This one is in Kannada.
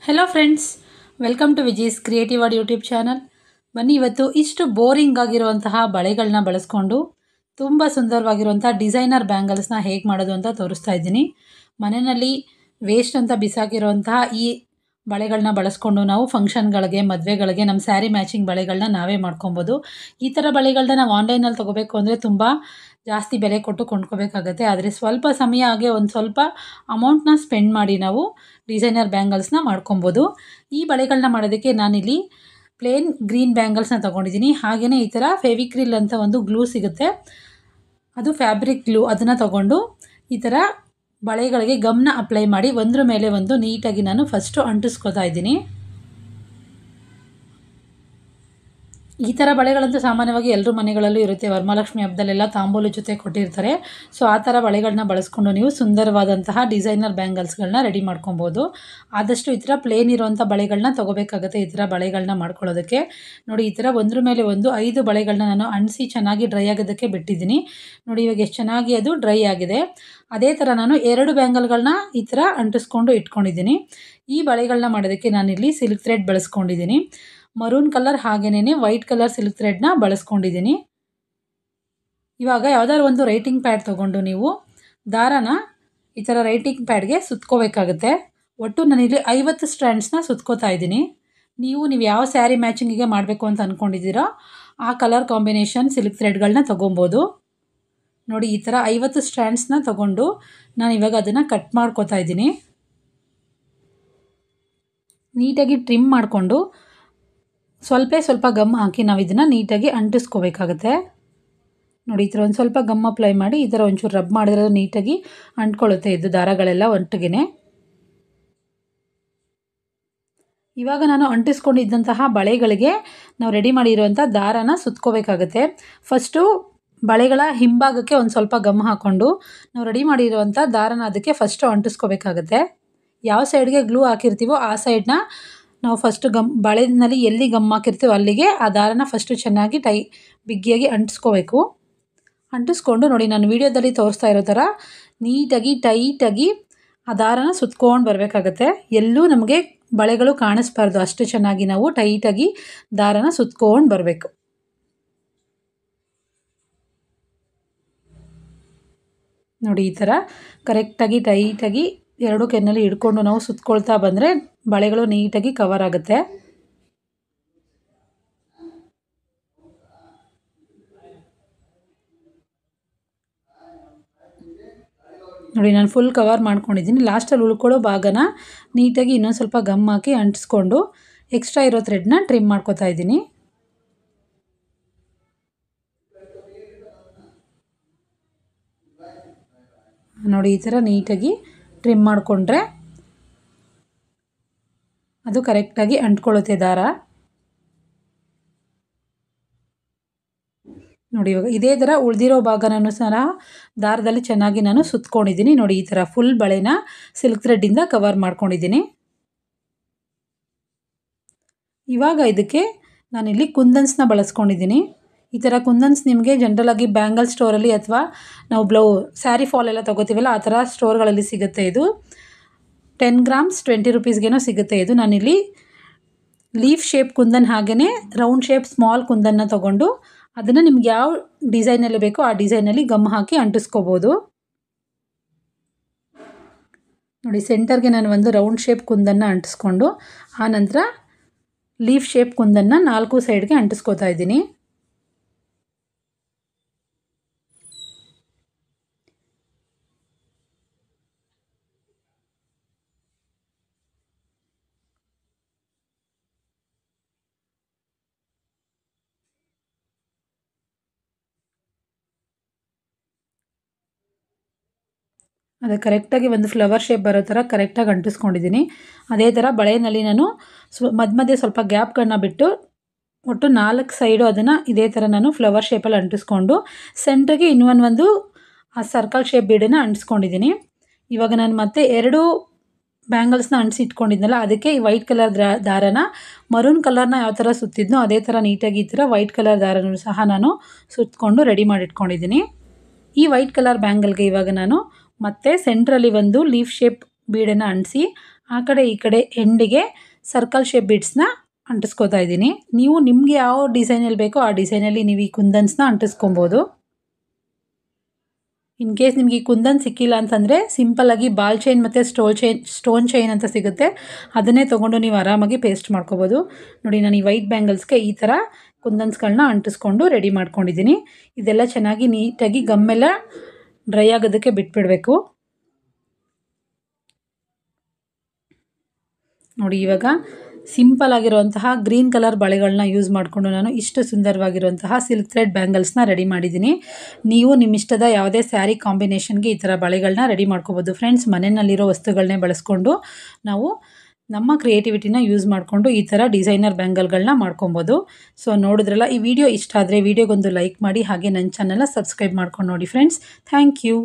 Hello friends, welcome to Viji's creative art YouTube channel. ಬನ್ನಿ, ಇವತ್ತು ಇಷ್ಟು ಬೋರಿಂಗ್ ಆಗಿರುವಂತಹ ಬಳೆಗಳನ್ನ ಬಳಸ್ಕೊಂಡು ತುಂಬ ಸುಂದರವಾಗಿರುವಂಥ ಡಿಸೈನರ್ ಬ್ಯಾಂಗಲ್ಸ್ನ ಹೇಗೆ ಮಾಡೋದು ಅಂತ ತೋರಿಸ್ತಾ ಇದ್ದೀನಿ. ಮನೆಯಲ್ಲಿ ವೇಸ್ಟ್ ಅಂತ ಬಿಸಾಕಿರುವಂತಹ ಈ ಬಳೆಗಳನ್ನ ಬಳಸ್ಕೊಂಡು ನಾವು ಫಂಕ್ಷನ್ಗಳಿಗೆ, ಮದುವೆಗಳಿಗೆ ನಮ್ಮ ಸ್ಯಾರಿ ಮ್ಯಾಚಿಂಗ್ ಬಳೆಗಳನ್ನ ನಾವೇ ಮಾಡ್ಕೊಬೋದು. ಈ ಥರ ಬಳೆಗಳನ್ನ ನಾವು ಆನ್ಲೈನಲ್ಲಿ ತೊಗೋಬೇಕು ಅಂದರೆ ತುಂಬ ಜಾಸ್ತಿ ಬೆಲೆ ಕೊಟ್ಟು ಕೊಂಡ್ಕೋಬೇಕಾಗತ್ತೆ. ಆದರೆ ಸ್ವಲ್ಪ ಸಮಯ ಹಾಗೆ ಒಂದು ಸ್ವಲ್ಪ ಅಮೌಂಟ್ನ ಸ್ಪೆಂಡ್ ಮಾಡಿ ನಾವು ಡಿಸೈನರ್ ಬ್ಯಾಂಗಲ್ಸ್ನ ಮಾಡ್ಕೊಬೋದು. ಈ ಬಳೆಗಳನ್ನ ಮಾಡೋದಕ್ಕೆ ನಾನಿಲ್ಲಿ ಪ್ಲೇನ್ ಗ್ರೀನ್ ಬ್ಯಾಂಗಲ್ಸ್ನ ತೊಗೊಂಡಿದ್ದೀನಿ. ಹಾಗೆಯೇ ಈ ಥರ ಫೆವಿಕ್ರಿಲ್ ಅಂತ ಒಂದು ಗ್ಲೂ ಸಿಗುತ್ತೆ, ಅದು ಫ್ಯಾಬ್ರಿಕ್ ಗ್ಲೂ. ಅದನ್ನು ತೊಗೊಂಡು ಈ ಥರ ಬಳೆಗಳಿಗೆ ಗಮ್ನ ಅಪ್ಲೈ ಮಾಡಿ ಒಂದ್ರ ಮೇಲೆ ಒಂದು ನೀಟಾಗಿ ನಾನು ಫಸ್ಟು ಅಂಟಿಸ್ಕೊತಾ ಇದ್ದೀನಿ. ಈ ಥರ ಬಳೆಗಳಂತೂ ಸಾಮಾನ್ಯವಾಗಿ ಎಲ್ಲರ ಮನೆಗಳಲ್ಲೂ ಇರುತ್ತೆ. ವರಮಹಾಲಕ್ಷ್ಮಿ ಹಬ್ಬದಲ್ಲೆಲ್ಲ ತಾಂಬೂಲ ಜೊತೆ ಕೊಟ್ಟಿರ್ತಾರೆ. ಸೊ ಆ ಥರ ಬಳೆಗಳನ್ನ ಬಳಸ್ಕೊಂಡು ನೀವು ಸುಂದರವಾದಂತಹ ಡಿಸೈನರ್ ಬ್ಯಾಂಗಲ್ಸ್ಗಳನ್ನ ರೆಡಿ ಮಾಡ್ಕೊಬೋದು. ಆದಷ್ಟು ಈ ಥರ ಪ್ಲೇನ್ ಇರುವಂಥ ಬಳೆಗಳನ್ನ ತೊಗೋಬೇಕಾಗುತ್ತೆ ಈ ಥರ ಬಳೆಗಳನ್ನ ಮಾಡ್ಕೊಳ್ಳೋದಕ್ಕೆ. ನೋಡಿ, ಈ ಥರ ಒಂದ್ರ ಮೇಲೆ ಒಂದು 5 ಬಳೆಗಳನ್ನ ನಾನು ಅಂಟಿಸಿ ಚೆನ್ನಾಗಿ ಡ್ರೈ ಆಗೋದಕ್ಕೆ ಬಿಟ್ಟಿದ್ದೀನಿ. ನೋಡಿ, ಇವಾಗ ಎಷ್ಟು ಚೆನ್ನಾಗಿ ಅದು ಡ್ರೈ ಆಗಿದೆ. ಅದೇ ಥರ ನಾನು 2 ಬ್ಯಾಂಗಲ್ಗಳನ್ನ ಈ ಥರ ಅಂಟಿಸ್ಕೊಂಡು ಇಟ್ಕೊಂಡಿದ್ದೀನಿ. ಈ ಬಳೆಗಳನ್ನ ಮಾಡೋದಕ್ಕೆ ನಾನಿಲ್ಲಿ ಸಿಲ್ಕ್ ಥ್ರೆಡ್ ಬಳಸ್ಕೊಂಡಿದ್ದೀನಿ. ಮರೂನ್ ಕಲರ್ ಹಾಗೇನೇ ವೈಟ್ ಕಲರ್ ಸಿಲ್ಕ್ ಥ್ರೆಡ್ನ ಬಳಸ್ಕೊಂಡಿದ್ದೀನಿ. ಇವಾಗ ಯಾವುದಾದ್ರು ಒಂದು ರೈಟಿಂಗ್ ಪ್ಯಾಡ್ ತೊಗೊಂಡು ನೀವು ದಾರಾನ ಈ ಥರ ರೈಟಿಂಗ್ ಪ್ಯಾಡ್ಗೆ ಸುತ್ಕೋಬೇಕಾಗುತ್ತೆ. ಒಟ್ಟು ನಾನಿಲ್ಲಿ 50 ಸ್ಟ್ರ್ಯಾಂಡ್ಸ್ನ ಸುತ್ಕೋತಾ ಇದ್ದೀನಿ. ನೀವು ಯಾವ ಸ್ಯಾರಿ ಮ್ಯಾಚಿಂಗಿಗೆ ಮಾಡಬೇಕು ಅಂತ ಅಂದ್ಕೊಂಡಿದ್ದೀರೋ ಆ ಕಲರ್ ಕಾಂಬಿನೇಷನ್ ಸಿಲ್ಕ್ ಥ್ರೆಡ್ಗಳನ್ನ ತೊಗೊಬೋದು. ನೋಡಿ, ಈ ಥರ 50 ಸ್ಟ್ರ್ಯಾಂಡ್ಸ್ನ ತೊಗೊಂಡು ನಾನು ಇವಾಗ ಅದನ್ನು ಕಟ್ ಮಾಡ್ಕೋತಾ ಇದ್ದೀನಿ. ನೀಟಾಗಿ ಟ್ರಿಮ್ ಮಾಡಿಕೊಂಡು ಸ್ವಲ್ಪ ಗಮ್ ಹಾಕಿ ನಾವು ಇದನ್ನು ನೀಟಾಗಿ ಅಂಟಿಸ್ಕೋಬೇಕಾಗತ್ತೆ. ನೋಡಿ, ಈ ಥರ ಒಂದು ಸ್ವಲ್ಪ ಗಮ್ ಅಪ್ಲೈ ಮಾಡಿ ಈ ಥರ ಒಂಚೂರು ರಬ್ ಮಾಡಿದ್ರೆ ನೀಟಾಗಿ ಅಂಟ್ಕೊಳ್ಳುತ್ತೆ ಇದು ದಾರಗಳೆಲ್ಲ ಒಟ್ಟಿಗೆ. ಇವಾಗ ನಾನು ಅಂಟಿಸ್ಕೊಂಡಿದ್ದಂತಹ ಬಳೆಗಳಿಗೆ ನಾವು ರೆಡಿ ಮಾಡಿರುವಂಥ ದಾರಾನ ಸುತ್ಕೋಬೇಕಾಗತ್ತೆ. ಫಸ್ಟು ಬಳೆಗಳ ಹಿಂಭಾಗಕ್ಕೆ ಒಂದು ಸ್ವಲ್ಪ ಗಮ್ ಹಾಕ್ಕೊಂಡು ನಾವು ರೆಡಿ ಮಾಡಿರುವಂಥ ದಾರಾನ ಅದಕ್ಕೆ ಫಸ್ಟು ಅಂಟಿಸ್ಕೋಬೇಕಾಗತ್ತೆ. ಯಾವ ಸೈಡ್ಗೆ ಗ್ಲೂ ಹಾಕಿರ್ತೀವೋ ಆ ಸೈಡ್ನ ನಾವು ಫಸ್ಟು ಬಳೆನಲ್ಲಿ ಎಲ್ಲಿ ಗಮ್ ಹಾಕಿರ್ತೀವೋ ಅಲ್ಲಿಗೆ ಆ ದಾರನ ಫಸ್ಟು ಚೆನ್ನಾಗಿ ಬಿಗಿಯಾಗಿ ಅಂಟಿಸ್ಕೋಬೇಕು. ಅಂಟಿಸ್ಕೊಂಡು ನೋಡಿ, ನಾನು ವಿಡಿಯೋದಲ್ಲಿ ತೋರಿಸ್ತಾ ಇರೋ ಥರ ನೀಟಾಗಿ ಟೈಟಾಗಿ ಆ ದಾರನ ಸುತ್ಕೊಂಡು ಬರಬೇಕಾಗತ್ತೆ. ಎಲ್ಲೂ ನಮಗೆ ಬಳೆಗಳು ಕಾಣಿಸ್ಬಾರ್ದು, ಅಷ್ಟು ಚೆನ್ನಾಗಿ ನಾವು ಟೈಟಾಗಿ ದಾರನ ಸುತ್ಕೊಂಡು ಬರಬೇಕು. ನೋಡಿ, ಈ ಥರ ಕರೆಕ್ಟಾಗಿ ಟೈಟಾಗಿ 2 ಕೆನ್ನಲ್ಲಿ ಹಿಡ್ಕೊಂಡು ನಾವು ಸುತ್ಕೊಳ್ತಾ ಬಂದರೆ ಬಳೆಗಳು ನೀಟಾಗಿ ಕವರ್ ಆಗುತ್ತೆ. ನೋಡಿ, ನಾನು ಫುಲ್ ಕವರ್ ಮಾಡ್ಕೊಂಡಿದ್ದೀನಿ. ಲಾಸ್ಟಲ್ಲಿ ಉಳ್ಕೊಳ್ಳೋ ಭಾಗನ ನೀಟಾಗಿ ಇನ್ನೊಂದು ಸ್ವಲ್ಪ ಗಮ್ ಹಾಕಿ ಅಂಟಿಸ್ಕೊಂಡು ಎಕ್ಸ್ಟ್ರಾ ಇರೋ ಥ್ರೆಡ್ನ ಟ್ರಿಮ್ ಮಾಡ್ಕೋತಾ ಇದ್ದೀನಿ. ನೋಡಿ, ಈ ಥರ ನೀಟಾಗಿ ಟ್ರಿಮ್ ಮಾಡಿಕೊಂಡ್ರೆ ಅದು ಕರೆಕ್ಟಾಗಿ ಅಂಟ್ಕೊಳ್ಳುತ್ತೆ ದಾರ. ನೋಡಿ, ಇವಾಗ ಇದೇ ಥರ ಉಳಿದಿರೋ ಭಾಗನೂ ಸಹ ದಾರದಲ್ಲಿ ಚೆನ್ನಾಗಿ ನಾನು ಸುತ್ಕೊಂಡಿದ್ದೀನಿ. ನೋಡಿ, ಈ ಥರ ಫುಲ್ ಬಳೆನ ಸಿಲ್ಕ್ ಥ್ರೆಡ್ಡಿಂದ ಕವರ್ ಮಾಡ್ಕೊಂಡಿದ್ದೀನಿ. ಇವಾಗ ಇದಕ್ಕೆ ನಾನಿಲ್ಲಿ ಕುಂದನ್ಸ್ನ ಬಳಸ್ಕೊಂಡಿದ್ದೀನಿ. ಈ ಥರ ಕುಂದನ್ಸ್ ನಿಮಗೆ ಜನರಲಾಗಿ ಬ್ಯಾಂಗಲ್ ಸ್ಟೋರಲ್ಲಿ ಅಥವಾ ನಾವು ಸ್ಯಾರಿ ಫಾಲ್ ಎಲ್ಲ ತೊಗೋತೀವಲ್ಲ ಆ ಥರ ಸ್ಟೋರ್ಗಳಲ್ಲಿ ಸಿಗುತ್ತೆ. ಇದು 10 ಗ್ರಾಮ್ಸ್ 20 ರುಪೀಸ್ಗೇನೋ ಸಿಗುತ್ತೆ. ಇದು ನಾನಿಲ್ಲಿ ಲೀಫ್ ಶೇಪ್ ಕುಂದನ್ ಹಾಗೆಯೇ ರೌಂಡ್ ಶೇಪ್ ಸ್ಮಾಲ್ ಕುಂದನ್ನ ತೊಗೊಂಡು ಅದನ್ನು ನಿಮ್ಗೆ ಯಾವ ಡಿಸೈನಲ್ಲಿ ಬೇಕೋ ಆ ಡಿಸೈನಲ್ಲಿ ಗಮ್ ಹಾಕಿ ಅಂಟಿಸ್ಕೋಬೋದು. ನೋಡಿ, ಸೆಂಟರ್ಗೆ ನಾನು ಒಂದು ರೌಂಡ್ ಶೇಪ್ ಕುಂದನ್ನ ಅಂಟಿಸ್ಕೊಂಡು ಆನಂತರ ಲೀಫ್ ಶೇಪ್ ಕುಂದನ್ನ 4 ಸೈಡ್ಗೆ ಅಂಟಿಸ್ಕೋತಾ ಇದ್ದೀನಿ. ಅದು ಕರೆಕ್ಟಾಗಿ ಒಂದು ಫ್ಲವರ್ ಶೇಪ್ ಬರೋ ಥರ ಕರೆಕ್ಟಾಗಿ ಅಂಟಿಸ್ಕೊಂಡಿದ್ದೀನಿ. ಅದೇ ಥರ ಬಳೆಯಲ್ಲಿ ನಾನು ಮಧ್ಯೆ ಸ್ವಲ್ಪ ಗ್ಯಾಪ್ಗಳನ್ನ ಬಿಟ್ಟು ಒಟ್ಟು 4 ಸೈಡು ಅದನ್ನು ಇದೇ ಥರ ನಾನು ಫ್ಲವರ್ ಶೇಪಲ್ಲಿ ಅಂಟಿಸ್ಕೊಂಡು ಸೆಂಟ್ರಿಗೆ ಇನ್ನೊಂದು ಆ ಸರ್ಕಲ್ ಶೇಪ್ ಬೀಡನ್ನು ಅಂಟಿಸ್ಕೊಂಡಿದ್ದೀನಿ. ಇವಾಗ ನಾನು ಮತ್ತೆ 2 ಬ್ಯಾಂಗಲ್ಸ್ನ ಅಂಟಿಸಿ ಇಟ್ಕೊಂಡಿದ್ನಲ್ಲ ಅದಕ್ಕೆ ಈ ವೈಟ್ ಕಲರ್ ದಾರನ ಮರೂನ್ ಕಲರ್ನ ಯಾವ ಥರ ಸುತ್ತಿದ್ನೋ ಅದೇ ಥರ ನೀಟಾಗಿ ಈ ಥರ ವೈಟ್ ಕಲರ್ ದಾರನೂ ಸಹ ನಾನು ಸುತ್ತಕೊಂಡು ರೆಡಿ ಮಾಡಿಟ್ಕೊಂಡಿದ್ದೀನಿ. ಈ ವೈಟ್ ಕಲರ್ ಬ್ಯಾಂಗಲ್ಗೆ ಇವಾಗ ನಾನು ಮತ್ತೆ ಸೆಂಟ್ರಲ್ಲಿ ಒಂದು ಲೀಫ್ ಶೇಪ್ ಬೀಡನ್ನು ಅಂಟಿಸಿ ಆ ಕಡೆ ಈ ಕಡೆ ಎಂಡಿಗೆ ಸರ್ಕಲ್ ಶೇಪ್ ಬಿಡ್ಸ್ನ ಅಂಟಿಸ್ಕೋತಾ ಇದ್ದೀನಿ. ನೀವು ನಿಮಗೆ ಯಾವ ಡಿಸೈನಲ್ಲಿ ಬೇಕೋ ಆ ಡಿಸೈನಲ್ಲಿ ನೀವು ಈ ಕುಂದನ್ಸ್ನ ಅಂಟಿಸ್ಕೊಬೋದು. ಇನ್ ಕೇಸ್ ನಿಮಗೆ ಈ ಕುಂದನ್ ಸಿಕ್ಕಿಲ್ಲ ಅಂತಂದರೆ ಸಿಂಪಲ್ಲಾಗಿ ಬಾಲ್ ಚೈನ್ ಮತ್ತು ಸ್ಟೋನ್ ಚೈನ್ ಅಂತ ಸಿಗುತ್ತೆ, ಅದನ್ನೇ ತೊಗೊಂಡು ನೀವು ಆರಾಮಾಗಿ ಪೇಸ್ಟ್ ಮಾಡ್ಕೋಬೋದು. ನೋಡಿ, ನಾನು ಈ ವೈಟ್ ಬ್ಯಾಂಗಲ್ಸ್ಗೆ ಈ ಥರ ಕುಂದನ್ಸ್ಗಳನ್ನ ಅಂಟಿಸ್ಕೊಂಡು ರೆಡಿ ಮಾಡ್ಕೊಂಡಿದ್ದೀನಿ. ಇದೆಲ್ಲ ಚೆನ್ನಾಗಿ ನೀಟಾಗಿ ಗಮ್ಮೆಲ್ಲ ಡ್ರೈ ಆಗೋದಕ್ಕೆ ಬಿಟ್ಬಿಡಬೇಕು. ನೋಡಿ, ಇವಾಗ ಸಿಂಪಲ್ ಆಗಿರುವಂತಹ ಗ್ರೀನ್ ಕಲರ್ ಬಳೆಗಳನ್ನ ಯೂಸ್ ಮಾಡಿಕೊಂಡು ನಾನು ಇಷ್ಟು ಸುಂದರವಾಗಿರುವಂತಹ ಸಿಲ್ಕ್ ಥ್ರೆಡ್ ಬ್ಯಾಂಗಲ್ಸ್ನ ರೆಡಿ ಮಾಡಿದ್ದೀನಿ. ನೀವು ನಿಮ್ಮಿಷ್ಟದ ಯಾವುದೇ ಸ್ಯಾರಿ ಕಾಂಬಿನೇಷನ್ಗೆ ಈ ಥರ ಬಳೆಗಳನ್ನ ರೆಡಿ ಮಾಡ್ಕೋಬೋದು. ಫ್ರೆಂಡ್ಸ್, ಮನೆಯಲ್ಲಿರೋ ವಸ್ತುಗಳನ್ನೇ ಬಳಸ್ಕೊಂಡು ನಾವು ನಮ್ಮ ಕ್ರಿಯೇಟಿವಿಟಿನ ಯೂಸ್ ಮಾಡಿಕೊಂಡು ಈ ಥರ ಡಿಸೈನರ್ ಬ್ಯಾಂಗಲ್ಗಳನ್ನ ಮಾಡ್ಕೊಬೋದು. ಸೊ ನೋಡಿದ್ರಲ್ಲ, ಈ ವಿಡಿಯೋ ಇಷ್ಟ ಆದರೆ ವಿಡಿಯೋಗೊಂದು ಲೈಕ್ ಮಾಡಿ, ಹಾಗೆ ನನ್ನ ಚಾನಲ್ನ ಸಬ್ಸ್ಕ್ರೈಬ್ ಮಾಡ್ಕೊಂಡು ನೋಡಿ ಫ್ರೆಂಡ್ಸ್. Thank you.